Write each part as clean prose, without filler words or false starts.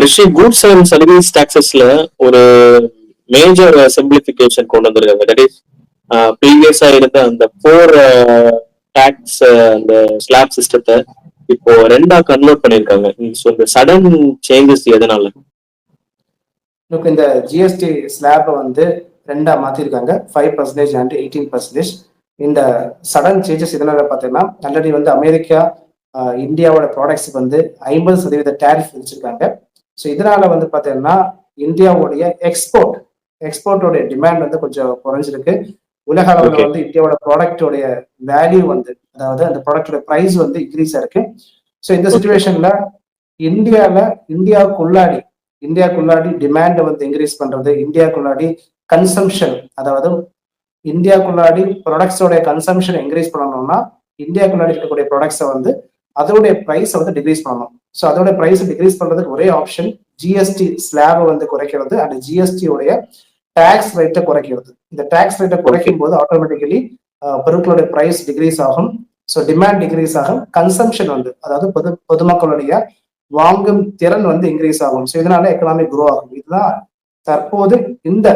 Rishi, goods and service டாக்ஸஸ்ல ஒரு major simplification கொண்டு வந்திருக்காங்க. தட் இஸ் ப்ரீவியஸா இருந்த அந்த ஃபோர் டாக்ஸ் அந்த ஸ்லாப் சிஸ்டத்தை இப்போ ரெண்டா கன்வெர்ட் பண்ணிருக்காங்க. ஸோ இந்த சடன் சேஞ்சஸ் எதனால? இந்த ஜிஎஸ்டி ஸ்லாபை வந்து ரெண்டா மாத்திருக்காங்க, 5% அண்ட் 18%. இந்த சடன் சேஞ்சஸ் இதனால பார்த்தீங்கன்னா, ஆல்ரெடி வந்து அமெரிக்கா இந்தியாவோட ப்ராடக்ட்ஸுக்கு வந்து 50% டேரிஃப் விதிச்சிருக்காங்க. ஸோ இதனால வந்து பார்த்தீங்கன்னா இந்தியாவுடைய எக்ஸ்போர்ட்டோடைய டிமாண்ட் வந்து கொஞ்சம் குறைஞ்சிருக்கு. உலக அளவில் வந்து இந்தியாவோட ப்ராடக்டோடைய வேல்யூ வந்து, அதாவது அந்த ப்ராடக்டோட ப்ரைஸ் வந்து இன்க்ரீஸ் ஆயிருக்கு. ஸோ இந்த சுச்சுவேஷன்ல இந்தியாவுக்குள்ளாடி டிமாண்ட் வந்து இன்க்ரீஸ் பண்றது, இந்தியாவுக்குள்ளாடி கன்சம்ஷன், அதாவது இந்தியாவுக்குள்ளாடி ப்ராடக்ட்ஸோடைய கன்சம்ஷன் இன்க்ரீஸ் பண்ணணும்னா இந்தியாவுக்குள்ளாடி இருக்கக்கூடிய ப்ராடக்ட்ஸை வந்து அதோடைய ப்ரைஸை வந்து டிக்ரீஸ் பண்ணணும். ஸோ அதோட ப்ரைஸ் டிக்ரீஸ் பண்றதுக்கு ஒரே ஆப்ஷன் ஜிஎஸ்டி ஸ்லாபை வந்து குறைக்கிறது அண்ட் ஜிஎஸ்டியோடைய டாக்ஸ் ரேட்டை குறைக்கிறது. இந்த டாக்ஸ் ரேட்டை குறைக்கும் போது ஆட்டோமேட்டிக்கலி பொருட்களுடைய ப்ரைஸ் டிக்ரீஸ் ஆகும். ஸோ டிமாண்ட் டிக்ரீஸ் ஆகும், கன்சம்ஷன் வந்து, அதாவது பொதுமக்களுடைய வாங்கும் திறன் வந்து இன்க்ரீஸ் ஆகும். ஸோ இதனால எக்கனாமிக் க்ரோ ஆகும். இதுதான் தற்போது இந்த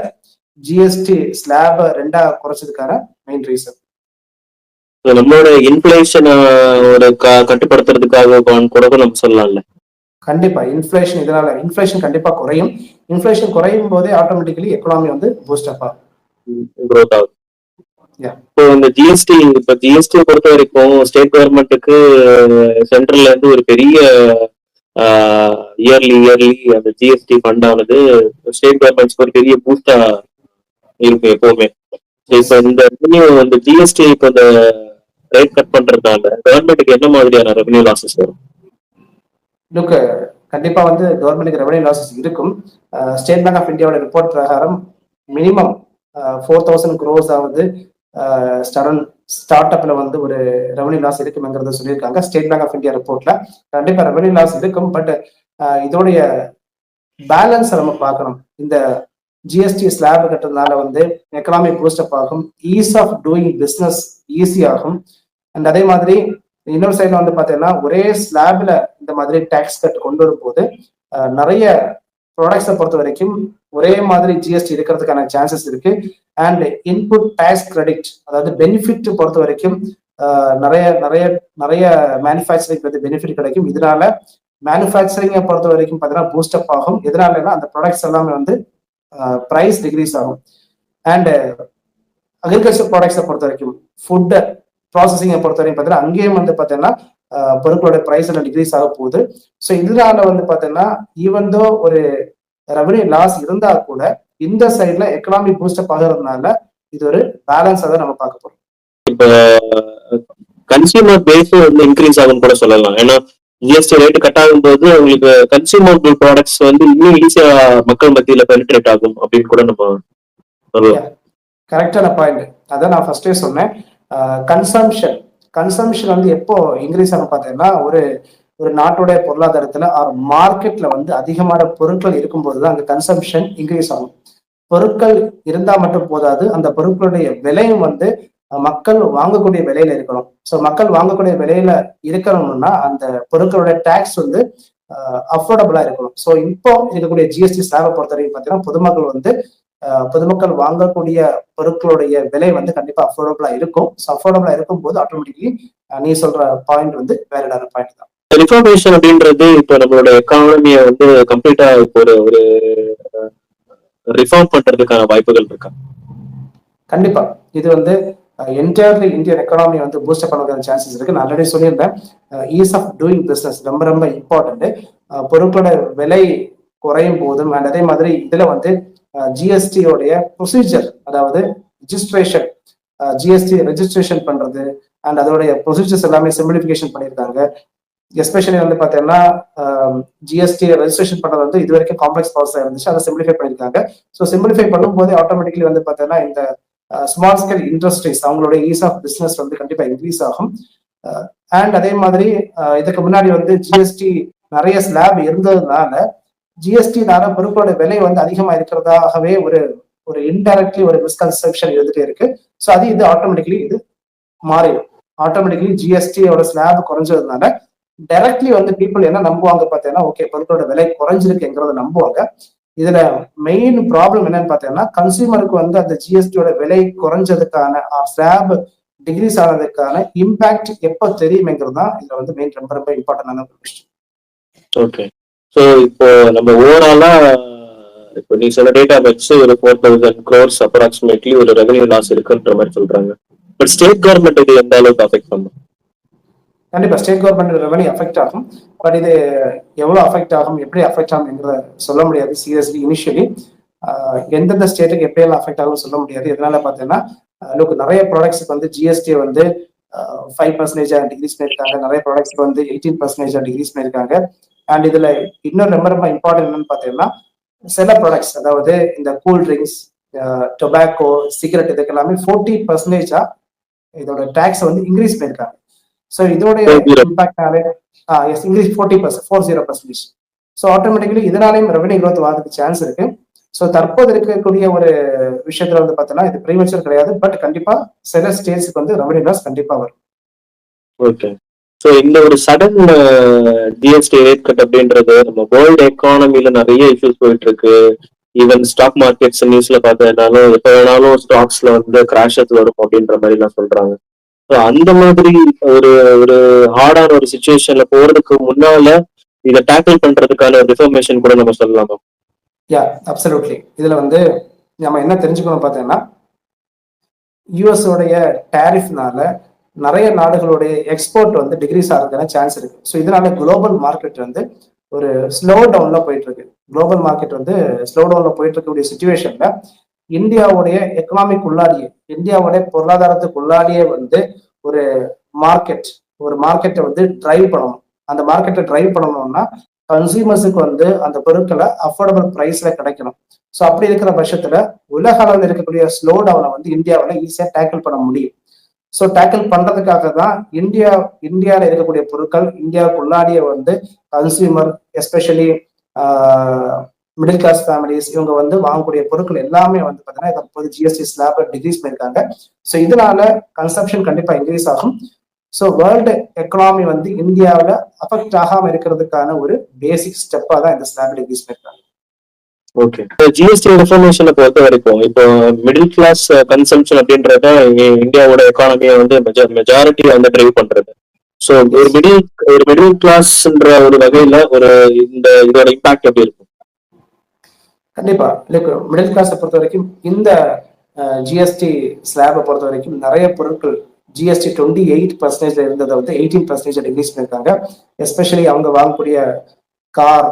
ஜிஎஸ்டி ஸ்லாபை ரெண்டா குறைச்சதுக்கான மெயின் ரீசன். நம்மளோட இன்ஃபிளேஷன் ஒரு கட்டுப்படுத்துறதுக்காக கூட நம்ம சொல்லலாம்ல. கண்டிப்பா இன்ஃபிளேஷன் கண்டிப்பா குறையும். இன்ஃபிளேஷன் குறையும் போதே ஆட்டோமேட்டிக்கலி எக்கனாமி வந்து பூஸ்ட் அப் ஆகும். இப்போ இந்த ஜிஎஸ்டி பொறுத்த வரைக்கும் ஸ்டேட் கவர்மெண்ட்டுக்கு சென்ட்ரல்ல இருந்து ஒரு பெரிய இயர்லி அந்த ஜிஎஸ்டி ஃபண்ட் ஆனது ஸ்டேட் கவர்மெண்ட்ஸ்க்கு ஒரு பெரிய பூஸ்டா இருக்கும் எப்பவுமே. இப்போ இந்த ஜிஎஸ்டி இப்போ இந்த ரேட் கட் பண்றதுனால கவர்மெண்ட்டுக்கு என்ன மாதிரியான ரெவன்யூ லாசஸ் வரும்? கண்டிப்பா வந்து கவர்மெண்ட்டுக்கு ரெவன்யூ லாசஸ் இருக்கும். ஸ்டேட் பேங்க் ஆஃப் இந்தியாவோட ரிப்போர்ட் பிரகாரம் மினிமம் 4,000 crores ஆவது ஸ்டார்ட் அப்ல வந்து ஒரு ரெவன்யூ லாஸ் இருக்குங்கிறத சொல்லியிருக்காங்க ஸ்டேட் பேங்க் ஆஃப் இந்தியா ரிப்போர்ட்ல. கண்டிப்பா ரெவன்யூ லாஸ் இருக்கும். பட் இதோடைய பேலன்ஸ் நம்ம பார்க்கணும். இந்த ஜிஎஸ்டி ஸ்லாப் கட்டுறதுனால வந்து எக்கனாமிக் பூஸ்டப் ஆகும், ease of doing business easy ஆகும். அண்ட் அதே மாதிரி இன்னொரு சைட்ல வந்து பாத்தீங்கன்னா ஒரே ஸ்லாப்ல இந்த மாதிரி டாக்ஸ் கட் கொண்டு வரும்போது நிறைய ப்ராடக்ட்ஸை பொறுத்த வரைக்கும் ஒரே மாதிரி ஜிஎஸ்டி இருக்கிறதுக்கான சான்சஸ் இருக்கு. அண்ட் இன்புட் டேக்ஸ் கிரெடிட், அதாவது பெனிஃபிட் பொறுத்த வரைக்கும் நிறைய நிறைய நிறைய மேனுஃபேக்சரிங் வந்து பெனிஃபிட் கிடைக்கும். இதனால மேனுஃபேக்சரிங்கை பொறுத்த வரைக்கும் பார்த்தீங்கன்னா பூஸ்டப் ஆகும். எதனாலன்னா அந்த ப்ராடக்ட்ஸ் எல்லாமே வந்து ப்ரைஸ் டிக்ரீஸ் ஆகும். அண்ட் அக்ரிகல்ச்சர் ப்ராடக்ட்ஸை பொறுத்த வரைக்கும், ஃபுட் ப்ராசஸிங்கை பொறுத்த வரைக்கும் பார்த்தீங்கன்னா அங்கேயும் வந்து பார்த்தீங்கன்னா பொருட்களோட ப்ரைஸ் எல்லாம் டிக்ரீஸ் ஆக போகுது. ஸோ இதனால வந்து பார்த்தீங்கன்னா ஈவன் தோ ஒரு ரெவன்யூ லாஸ் இருந்தா கூட இந்த சைட்ல எக்கனாமிக் பூஸ்டப் ஆகிறதுனால இது ஒரு பேலன்ஸா தான் நம்ம பார்க்க போறோம். இப்போ கன்சியூமர் பேஸ் வந்து இன்க்ரீஸ் ஆகும் கூட சொல்லலாம். ஏன்னா ஜிஎஸ்டி ரேட் கட் ஆகும் போது உங்களுக்கு கன்சியூமர் ப்ராடக்ட்ஸ் வந்து இன்னும் ஈஸியா மக்கள் மத்தியில பெனிட்ரேட் ஆகும் அப்படின்னு கூட நம்ம சொல்லலாம். கரெக்டான பாயிண்ட். அதான் நான் ஃபர்ஸ்டே சொன்னேன். கன்சம்ஷன் வந்து எப்போ இன்க்ரீஸ் ஆகும் பார்த்தீங்கன்னா ஒரு நாட்டோடைய பொருளாதாரத்துல மார்க்கெட்ல வந்து அதிகமான பொருட்கள் இருக்கும்போதுதான் அங்க கன்சம்ஷன் இன்க்ரீஸ் ஆகும். பொருட்கள் இருந்தா மட்டும் போதாது, அந்த பொருட்களுடைய விலையும் வந்து மக்கள் வாங்கக்கூடிய விலையில இருக்கணும். ஸோ மக்கள் வாங்கக்கூடிய விலையில இருக்கணும்னா அந்த பொருட்களுடைய டேக்ஸ் வந்து அஃபோர்டபுளா இருக்கணும். ஸோ இப்போ இருக்கக்கூடிய ஜிஎஸ்டி ஸ்லாபை பொறுத்த வரைக்கும் பார்த்தீங்கன்னா பொதுமக்கள் வாங்கக்கூடிய பொருட்களுடைய விலை வந்து கண்டிப்பா அஃபோர்டபுளா இருக்கும். ஸோ அஃபோர்டபுளா இருக்கும் போது ஆட்டோமேட்டிக்கலி நீ சொல்ற பாயிண்ட் வந்து வேலிடான பாயிண்ட் தான். ரிஃபார்மேஷன் அப்படின்றது இப்போ நம்மளோட எக்கானமியை வந்து கம்ப்ளீட்டா இப்போ ஒரு ரிஃபார்ம் பண்றதுக்கான வாய்ப்புகள் இருக்கா? கண்டிப்பா இது வந்து என்டையர்லி இந்தியன் எக்கானமி வந்து பூஸ்டப் பண்ணுறதுக்கான சான்சஸ் இருக்கு. நான் ஆல்ரெடி சொல்லியிருந்தேன், ஈஸ் ஆஃப் டூயிங் பிஸ்னஸ் ரொம்ப ரொம்ப இம்பார்ட்டன்ட். பொருட்களோட விலை குறையும் போதும் அண்ட் அதே மாதிரி இதுல வந்து ஜிஎஸ்டியோடைய ப்ரொசீஜர், அதாவது ரிஜிஸ்ட்ரேஷன், ஜிஎஸ்டி ரெஜிஸ்ட்ரேஷன் பண்றது அண்ட் அதோடைய ப்ரொசீஜர்ஸ் எல்லாமே சிம்பிளிஃபிகேஷன் பண்ணியிருக்காங்க. எஸ்பெஷலி வந்து பார்த்தீங்கன்னா ஜிஎஸ்டி ரெஜிஸ்ட்ரேஷன் பண்ணுறது வந்து இது வரைக்கும் காம்ப்ளெக்ஸ் ப்ராசஸாக இருந்துச்சு, அதை சிம்பிளிஃபை பண்ணியிருக்காங்க. ஸோ சிம்பிளிஃபை பண்ணும்போது ஆட்டோமேட்டிக்கலி வந்து பார்த்தீங்கன்னா இந்த ஸ்மால் ஸ்கேல் இண்டஸ்ட்ரீஸ் அவங்களுடைய ஈஸ் ஆஃப் பிஸ்னஸ் வந்து கண்டிப்பாக இன்க்ரீஸ் ஆகும். அண்ட் அதே மாதிரி இதுக்கு முன்னாடி வந்து ஜிஎஸ்டி நிறைய ஸ்லாப் இருந்ததுனால ஜிஎஸ்டினால பொருட்களோட விலை வந்து அதிகமாக இருக்கிறதாகவே ஒரு இன்டைரக்ட்லி ஒரு மிஸ்கன்செப்ஷன் இருந்துட்டே இருக்கு. ஸோ இது ஆட்டோமேட்டிக்கலி இது மாறிடும். ஆட்டோமேட்டிக்கலி ஜிஎஸ்டியோட ஸ்லாப் குறைஞ்சதுனால டைரக்ட்லி வந்து பீப்புள் என்ன நம்புவாங்க பார்த்தீங்கன்னா, ஓகே பொருட்களோட விலை குறைஞ்சிருக்குங்கிறத நம்புவாங்க. இதுல மெயின் ப்ராப்ளம் என்னன்னு பார்த்தீங்கன்னா, கன்சியூமருக்கு வந்து அந்த ஜிஎஸ்டியோட விலை குறைஞ்சதுக்கான ஸ்லாப் டிகிரீஸ் ஆனதுக்கான இம்பாக்ட் எப்போ தெரியுமேங்கிறது தான் இதுல வந்து மெயின் ரொம்ப ரொம்ப இம்பார்ட்டன்டான ஒரு விஷயம். ஓகே. ஸோ இப்போ நம்ம ஓவராலா இப்போ நீ சொன்ன டேட்டா வச்சு ஒரு 4,000 crores அப்ராக்சிமேட்லி ஒரு ரெவன்யூ லாஸ் இருக்குன்ற மாதிரி சொல்றாங்க. பட் ஸ்டேட் கவர்மெண்ட் இது எந்த அளவுக்கு அஃபெக்ட் பண்ணும்? கண்டிப்பா ஸ்டேட் கவர்மெண்ட் ரெவன்யூ அஃபெக்ட் ஆகும். பட் இது எவ்வளவு அஃபெக்ட் ஆகும், எப்படி அஃபெக்ட் ஆகும்ங்கிறத சொல்ல முடியாது. சீரியஸ்லி இனிஷியலி எந்தெந்த ஸ்டேட்டுக்கு எப்படியெல்லாம் அஃபெக்ட் ஆகும் சொல்ல முடியாது. இதனால பார்த்தீங்கன்னா நிறைய ப்ராடக்ட்ஸ்க்கு வந்து ஜிஎஸ்டி வந்து 5% டிகிரீஸ் பண்ணியிருக்காங்க. நிறைய ப்ராடக்ட்ஸ்க்கு வந்து 18% டிகிரீஸ் பண்ணியிருக்காங்க. அண்ட் இதுல இன்னொரு ரொம்ப ரொம்ப இம்பார்ட்டன்ட் என்னன்னு பார்த்தீங்கன்னா, சில ப்ராடக்ட்ஸ் அதாவது இந்த கூல் ட்ரிங்க்ஸ், டொபாக்கோ, சிகரெட் இதுக்கு எல்லாமே 40% இதோட டேக்ஸ் வந்து இன்க்ரீஸ் பண்ணியிருக்காங்க. ஸோ இதோடைய இம்பாக்டாலே இன்க்ரீஸ் 40%. ஸோ ஆட்டோமேட்டிக்கலி இதனாலையும் ரெவன்யூ க்ரோத் வரதுக்கு சான்ஸ் இருக்கு. ஸோ தற்போது இருக்கக்கூடிய ஒரு விஷயத்துல வந்து பார்த்தோன்னா இது ப்ரீமெச்சூர் கிடையாது. பட் கண்டிப்பா சில ஸ்டேட்ஸ்க்கு வந்து ரெவன்யூ லாஸ் கண்டிப்பா வரும். ஓகே. ஸோ இந்த ஒரு சடன் ஜிஎஸ்டி ரேட் கட் அப்படின்றது நம்ம வேர்ல்டு எக்கானமில நிறைய இஷ்யூஸ் போயிட்டு இருக்கு. ஈவன் ஸ்டாக் மார்க்கெட்ஸ் நியூஸ்ல பார்த்ததுனாலும் எப்போ வேணாலும் ஸ்டாக்ஸ்ல வந்து கிராஷஸ் வரும் அப்படின்ற மாதிரி எல்லாம் சொல்றாங்க. ஸோ அந்த மாதிரி ஒரு ஒரு ஹார்டான ஒரு சுச்சுவேஷன்ல போறதுக்கு முன்னால இதை டேக்கிள் பண்றதுக்கான ஒரு ரிஃபர்மேஷன் கூட நம்ம சொல்லலாமா? Yeah absolutely. இதுல வந்து நம்ம என்ன தெரிஞ்சுக்கணும் பார்த்தீங்கன்னா, யூஎஸ் உடைய டேரிஃப்னால நிறைய நாடுகளுடைய எக்ஸ்போர்ட் வந்து டிகிரீஸ் ஆகிறதுக்கான சான்ஸ் இருக்கு. ஸோ இதனால குளோபல் மார்க்கெட் வந்து ஒரு ஸ்லோ டவுன்ல போயிட்டு இருக்கு. குளோபல் மார்க்கெட் வந்து ஸ்லோ டவுன்ல போயிட்டு இருக்கக்கூடிய சுச்சுவேஷன்ல இந்தியாவுடைய எக்கனாமிக் உள்ளாடியே, இந்தியாவுடைய பொருளாதாரத்துக்கு உள்ளாடியே வந்து ஒரு மார்க்கெட்டை வந்து டிரைவ் பண்ணணும். அந்த மார்க்கெட்டை டிரைவ் பண்ணணும்னா கன்சியூமர்ஸுக்கு வந்து அந்த பொருட்களை அஃபோர்டபுள் பிரைஸ்ல கிடைக்கணும். ஸோ அப்படி இருக்கிற பட்சத்துல உலக அளவில் இருக்கக்கூடிய ஸ்லோ டவுனை வந்து இந்தியாவில் ஈஸியா டேக்கிள் பண்ண முடியும். ஸோ டேக்கிள் பண்றதுக்காக தான் இந்தியாவில் இருக்கக்கூடிய பொருட்கள் இந்தியாவுக்கு உள்ளாடியே வந்து consumer especially middle class families இவங்க வந்து வாங்கக்கூடிய பொருட்கள் எல்லாமே வந்து பார்த்தீங்கன்னா தற்போது ஜிஎஸ்டி ஸ்லாப் டிகிரீஸ் பண்ணியிருக்காங்க. ஸோ இதனால கன்சம்ஷன் கண்டிப்பா இன்க்ரீஸ் ஆகும். ஸோ வேர்ல்டு எக்கனாமி வந்து இந்தியாவில் அஃபெக்ட் ஆகாம இருக்கிறதுக்கான ஒரு பேசிக் ஸ்டெப்பா தான் இந்த ஸ்லாப் டிகிரீஸ் பண்ணியிருக்காங்க. ஓகே. ஜிஎஸ்டி ரிஃபர்மேஷனை பொறுத்த வரைக்கும் இப்போ மிடில் கிளாஸ் கன்சம்ஷன் அப்படின்றத இந்தியாவோட எக்கானமியை வந்து மெஜாரிட்டி வந்து டிரைவ் பண்றது. ஸோ ஒரு மிடில் கிளாஸ்ன்ற ஒரு வகையில இதோட இம்பாக்ட் எப்படி இருக்கும்? கண்டிப்பா லைக் மிடில் கிளாஸை பொறுத்த வரைக்கும் இந்த ஜிஎஸ்டி ஸ்லாபை பொறுத்த வரைக்கும் நிறைய பொருட்கள் ஜிஎஸ்டி 28% இருந்ததை வந்து 18% டிகிரீஸ் பண்ணியிருக்காங்க. எஸ்பெஷலி அவங்க வாங்கக்கூடிய கார்,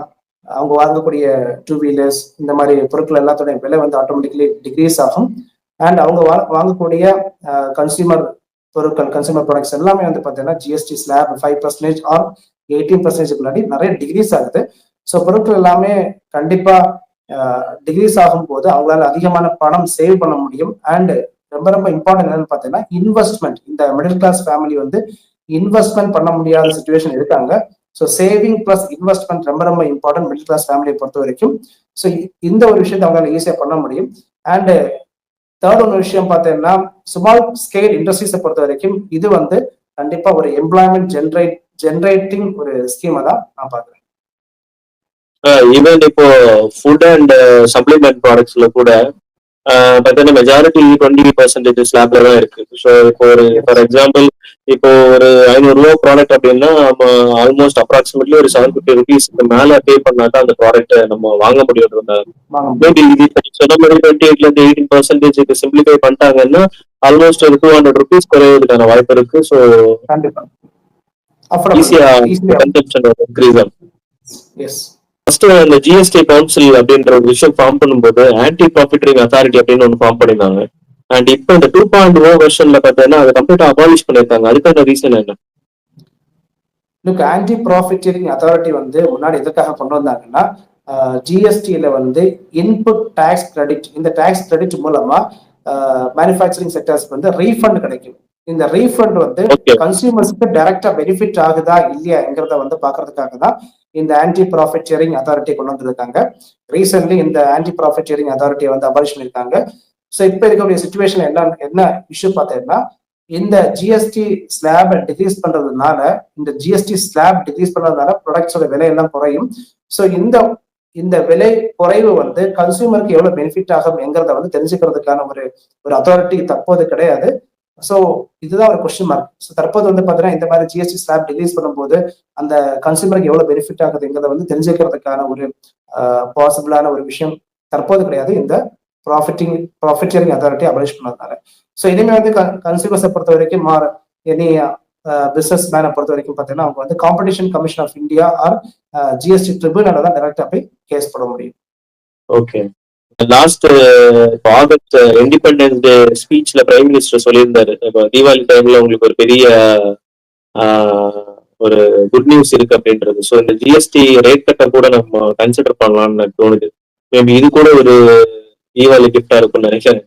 அவங்க வாங்கக்கூடிய 2 வீலர்ஸ் இந்த மாதிரி பொருட்கள் எல்லாத்தோட விலை வந்து ஆட்டோமேட்டிக்கலி டிகிரீஸ் ஆகும். அண்ட் அவங்க வாங்கக்கூடிய கன்சியூமர் ப்ராடக்ட்ஸ் எல்லாமே வந்து பார்த்தீங்கன்னா ஜிஎஸ்டி ஸ்லாப் 5% ஆர் 18% முன்னாடி நிறைய டிகிரீஸ் ஆகுது. ஸோ பொருட்கள் எல்லாமே கண்டிப்பா டிகிரீஸ் ஆகும் போது அவங்களால அதிகமான பணம் சேவ் பண்ண முடியும். அண்ட் ரொம்ப ரொம்ப இம்பார்ட்டன்ட் என்னன்னு பார்த்தீங்கன்னா இன்வெஸ்ட்மெண்ட். இந்த மிடில் கிளாஸ் ஃபேமிலி வந்து இன்வெஸ்ட்மெண்ட் பண்ண முடியாத சுச்சுவேஷன் இருக்காங்க. ஸோ சேவிங் பிளஸ் இன்வெஸ்ட்மெண்ட் ரொம்ப ரொம்ப இம்பார்ட்டன்ட் மிடில் கிளாஸ் ஃபேமிலியை பொறுத்த வரைக்கும். ஸோ இந்த ஒரு விஷயத்தை அவங்களால ஈஸியா பண்ண முடியும். அண்ட் தேர்ட் ஒரு விஷயம் பார்த்தீங்கன்னா ஸ்மால் ஸ்கேல் இண்டஸ்ட்ரீஸை பொறுத்த வரைக்கும் இது வந்து கண்டிப்பா ஒரு எம்ப்ளாய்மெண்ட் ஜென்ரேட்டிங் ஒரு ஸ்கீமை தான் நான் பார்க்குறேன். ஈவன் இப்போ ஃபுட் அண்ட் சப்ளிமெண்ட் ப்ராடக்ட்ஸ்ல கூட பார்த்தீங்கன்னா மெஜாரிட்டி 20% ஸ்லாப்ல தான் இருக்கு. ஸோ இப்போ ஒரு ஃபார் எக்ஸாம்பிள் இப்போ ஒரு 500 ரூபா ப்ராடக்ட் அப்படின்னா நம்ம ஆல்மோஸ்ட் அப்ராக்சிமேட்லி ஒரு 750 rupeesக்கு மேல பே பண்ணாதான் அந்த ப்ராடக்ட் நம்ம வாங்க முடியும். மேபி இது சொன்ன மாதிரி 28% 18% சிம்பிளிஃபை பண்ணிட்டாங்கன்னா ஆல்மோஸ்ட் ஒரு 200 rupees குறையிறதுக்கான வாய்ப்பு இருக்கு. ஸோ ஈஸியா கன்சம்ஷன் இன்க்ரீஸ் ஆகும். ஃபர்ஸ்ட் அந்த ஜிஎஸ்டி கவுன்சில் அப்படின்ற ஒரு விஷயம் ஃபார்ம் பண்ணும்போது ஆன்டி ப்ராஃபிட்டரிங் அத்தாரிட்டி அப்படின்னு ஒன்று ஃபார்ம் பண்ணிருந்தாங்க. அண்ட் இப்போ இந்த 2.0 வெர்ஷன்ல பார்த்தீங்கன்னா அதை கம்ப்ளீட்டா அபாலிஷ் பண்ணிருக்காங்க. அதுக்கான ரீசன் என்ன? ஆன்டி ப்ராஃபிட்டரிங் அத்தாரிட்டி வந்து முன்னாடி எதுக்காக கொண்டு வந்தாங்கன்னா ஜிஎஸ்டியில வந்து இன்புட் டேக்ஸ் கிரெடிட், இந்த டேக்ஸ் கிரெடிட் மூலமா மேனுஃபேக்சரிங் செக்டர்ஸ்க்கு வந்து ரீஃபண்ட் கிடைக்கும். இந்த ரீஃபண்ட் வந்து கன்சியூமர்ஸ்க்கு டைரக்டா பெனிஃபிட் ஆகுதா இல்லையாங்கிறத வந்து பாக்குறதுக்காக தான் இந்த ஆன்டி ப்ராஃபிட் ஷேரிங் அத்தாரிட்டி கொண்டு வந்திருக்காங்க. ரீசென்ட்லி இந்த ஆன்டி ப்ராஃபிட் ஷேரிங் அத்தாரிட்டியை வந்து அபாலிஷ் பண்ணிருக்காங்க. ஸோ இப்போ இருக்கக்கூடிய சுச்சுவேஷன் என்ன இஷ்யூ பார்த்தீங்கன்னா இந்த ஜிஎஸ்டி ஸ்லாப் டிக்ரீஸ் பண்றதுனால ப்ராடக்ட்ஸோட விலையெல்லாம் குறையும். ஸோ இந்த விலை குறைவு வந்து கன்சூமருக்கு எவ்வளவு பெனிஃபிட் ஆகும் என்கிறத வந்து தெரிஞ்சுக்கிறதுக்கான ஒரு அத்தாரிட்டி தற்போது கிடையாது. ஸோ இதுதான் ஒரு கொஸ்டின் மார்க். ஸோ தற்போது வந்து பாத்தீங்கன்னா இந்த மாதிரி ஜிஎஸ்டி ஸ்லாப் டிக்ரீஸ் பண்ணும்போது அந்த கன்சூமருக்கு எவ்வளவு பெனிஃபிட் ஆகுதுங்கிறத வந்து தெரிஞ்சுக்கிறதுக்கான ஒரு பாசிபிளான ஒரு விஷயம் தற்போது கிடையாது, இந்த ப்ராஃபிட்டியரிங் அத்தாரிட்டி அபாலிஷ் பண்ணதுனால. ஸோ இனிமே வந்து கன்சூமர்ஸை பொறுத்த வரைக்கும் எனி பிசினஸ் மேனை பொறுத்த வரைக்கும் பார்த்தீங்கன்னா அவங்க வந்து competition commission of India or GST ட்ரிபியூனல்ல தான் டைரக்டா போய் கேஸ் போட முடியும். Okay. Last August independence day ஸ்பீச்ல பிரைம் மினிஸ்டர் சொல்லியிருந்தாரு, இப்போ தீபாவளி டைம்ல உங்களுக்கு ஒரு பெரிய ஒரு குட் நியூஸ் இருக்கு அப்படின்றது. ஸோ இந்த ஜிஎஸ்டி ரேட் கட்டை கூட நம்ம கன்சிடர் பண்ணலாம்னு எனக்கு தோணுது. மேபி இது கூட ஒரு தீபாவளி கிஃப்டா இருக்கும்னு நினைக்கிறேன்.